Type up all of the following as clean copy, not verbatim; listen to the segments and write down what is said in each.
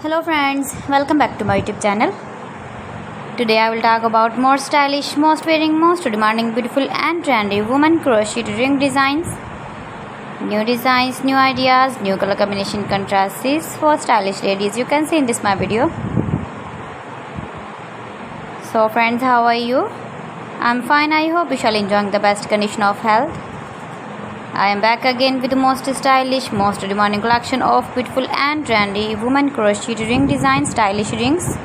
Hello friends, welcome back to my YouTube channel. Today I will talk about more stylish, most wearing, most demanding, beautiful and trendy women crochet ring designs. New designs, new ideas, new color combination contrasts for stylish ladies. You can see in this my video. So friends, how are you? I'm fine. I hope you shall enjoying the best condition of health. I am back again with the most stylish, most demanding collection of beautiful and trendy women crochet ring designs, stylish rings.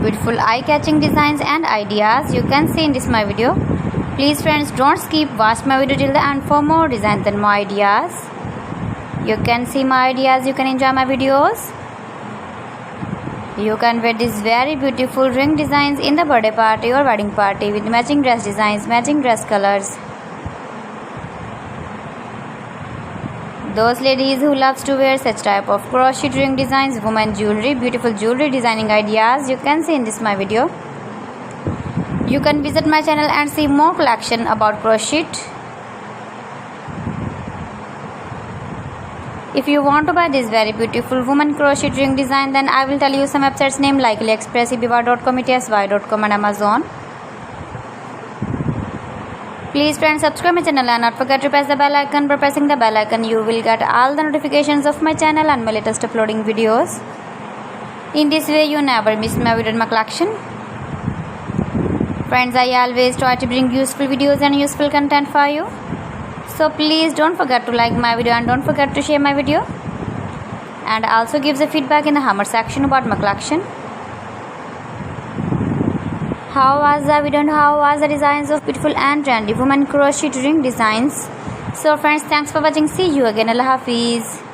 Beautiful eye-catching designs and ideas you can see in this my video. Please friends, don't skip, watch my video till the end for more designs and more ideas. You can see my ideas, you can enjoy my videos. You can wear these very beautiful ring designs in the birthday party or wedding party with matching dress designs, matching dress colors. Those ladies who loves to wear such type of crochet ring designs, women jewelry, beautiful jewelry designing ideas you can see in this my video. You can visit my channel and see more collection about crochet. If you want to buy this very beautiful woman crochet ring design, then I will tell you some websites name like AliExpress, eBay.com, etsy.com and Amazon. Please friends, subscribe my channel and not forget to press the bell icon. By pressing the bell icon you will get all the notifications of my channel and my latest uploading videos. In this way you never miss my video and my collection. Friends, I always try to bring useful videos and useful content for you. So please don't forget to like my video and don't forget to share my video. And also give the feedback in the comment section about my collection. How was the video and how was the designs of beautiful and trendy women crochet ring designs? So friends, thanks for watching. See you again. Allah Hafiz.